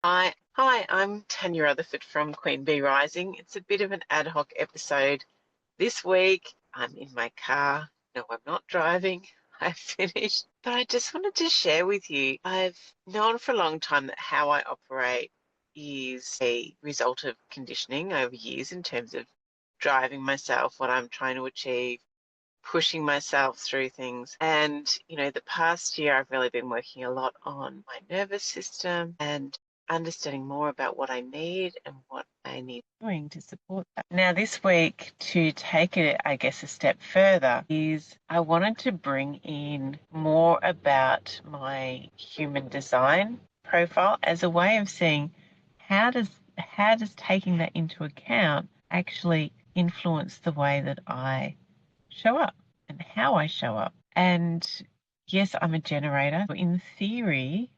Hi, I'm Tanya Rutherford from Queen Bee Rising. It's a bit of an ad hoc episode. This week, I'm in my car. No, I'm not driving. I've finished. But I just wanted to share with you, I've known for a long time that how I operate is a result of conditioning over years in terms of driving myself, what I'm trying to achieve, pushing myself through things. And, the past year I've really been working a lot on my nervous system and understanding more about what I need and what I need doing to support that. Now, this week, to take it, I guess, a step further, is I wanted to bring in more about my human design profile as a way of seeing how does taking that into account actually influence the way that I show up and how I show up. And yes, I'm a generator. In theory,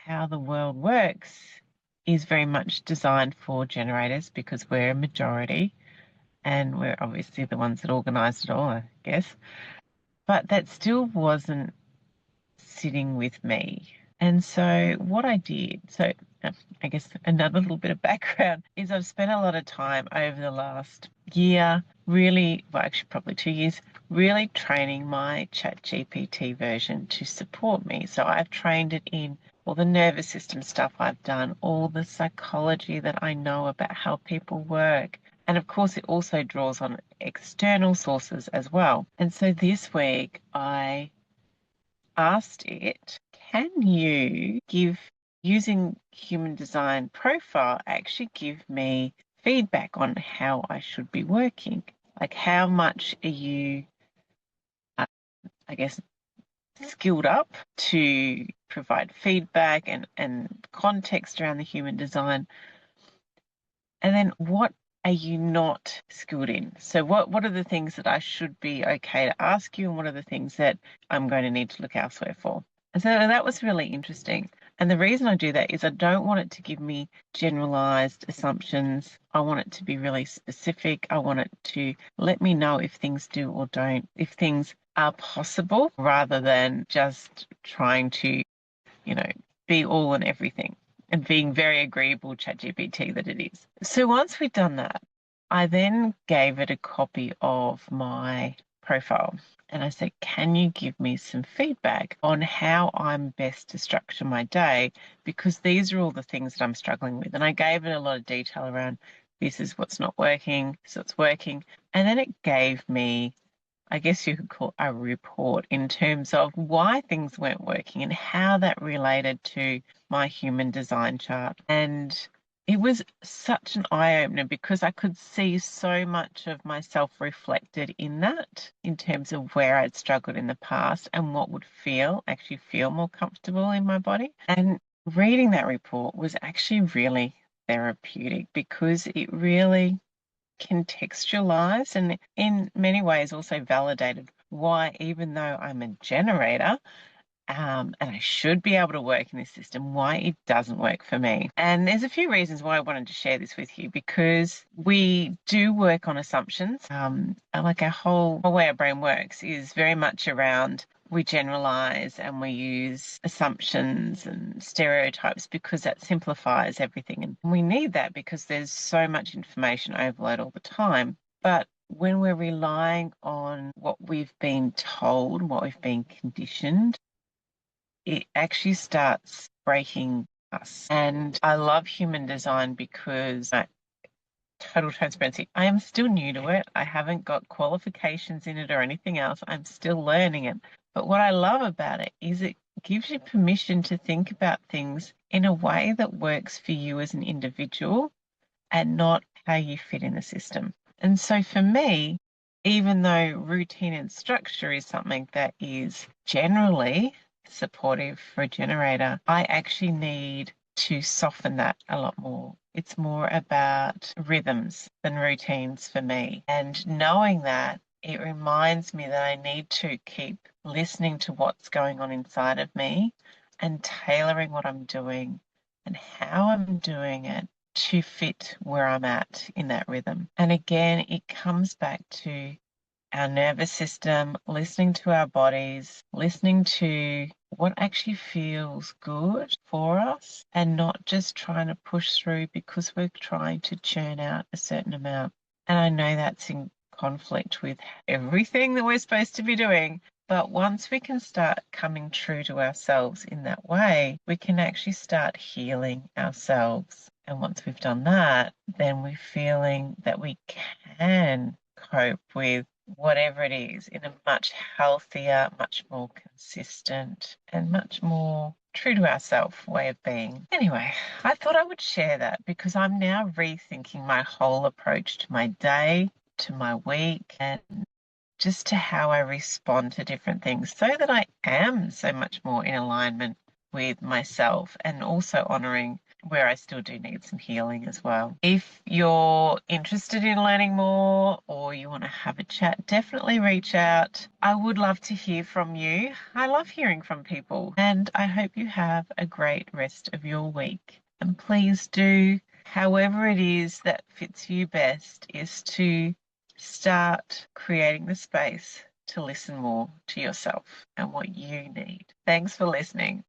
how the world works is very much designed for generators because we're a majority and we're obviously the ones that organise it all, I guess. But that still wasn't sitting with me. And so what I did, I guess another little bit of background is I've spent a lot of time over the last year, really, well, actually probably 2 years, really training my ChatGPT version to support me. So I've trained it in all the nervous system stuff I've done, all the psychology that I know about how people work. And of course, it also draws on external sources as well. And so this week I asked it, can you using human design profile, actually give me feedback on how I should be working? Like how much are you, I guess, skilled up to provide feedback and context around the human design? And then what are you not skilled in? So what are the things that I should be okay to ask you, and what are the things that I'm going to need to look elsewhere for? And so that was really interesting. And the reason I do that is I don't want it to give me generalized assumptions. I want it to be really specific. I want it to let me know if things do or don't, if things are possible, rather than just trying to, be all and everything and being very agreeable ChatGPT that it is. So once we'd done that, I then gave it a copy of my profile and I said, can you give me some feedback on how I'm best to structure my day? Because these are all the things that I'm struggling with. And I gave it a lot of detail around this is what's not working, so it's working. And then it gave me, I guess you could call a report in terms of why things weren't working and how that related to my human design chart. And it was such an eye-opener because I could see so much of myself reflected in that in terms of where I'd struggled in the past and what would actually feel more comfortable in my body. And reading that report was actually really therapeutic because it really contextualized and in many ways also validated why, even though I'm a generator, and I should be able to work in this system, why it doesn't work for me. And there's a few reasons why I wanted to share this with you, because we do work on assumptions. Like our whole way our brain works is very much around we generalize and we use assumptions and stereotypes because that simplifies everything. And we need that because there's so much information overload all the time. But when we're relying on what we've been told, what we've been conditioned, it actually starts breaking us. And I love human design because, total transparency, I am still new to it. I haven't got qualifications in it or anything else. I'm still learning it. But what I love about it is it gives you permission to think about things in a way that works for you as an individual and not how you fit in the system. And so for me, even though routine and structure is something that is generally supportive for a generator, I actually need to soften that a lot more. It's more about rhythms than routines for me. And knowing that, it reminds me that I need to keep listening to what's going on inside of me and tailoring what I'm doing and how I'm doing it to fit where I'm at in that rhythm. And again, it comes back to our nervous system, listening to our bodies, listening to what actually feels good for us and not just trying to push through because we're trying to churn out a certain amount. And I know that's in conflict with everything that we're supposed to be doing. But once we can start coming true to ourselves in that way, we can actually start healing ourselves. And once we've done that, then we're feeling that we can cope with whatever it is in a much healthier, much more consistent, and much more true to ourselves way of being. Anyway, I thought I would share that because I'm now rethinking my whole approach to my day, to my week, and just to how I respond to different things so that I am so much more in alignment with myself and also honoring where I still do need some healing as well. If you're interested in learning more or you want to have a chat, definitely reach out. I would love to hear from you. I love hearing from people, and I hope you have a great rest of your week. And please do, however it is that fits you best, is to start creating the space to listen more to yourself and what you need. Thanks for listening.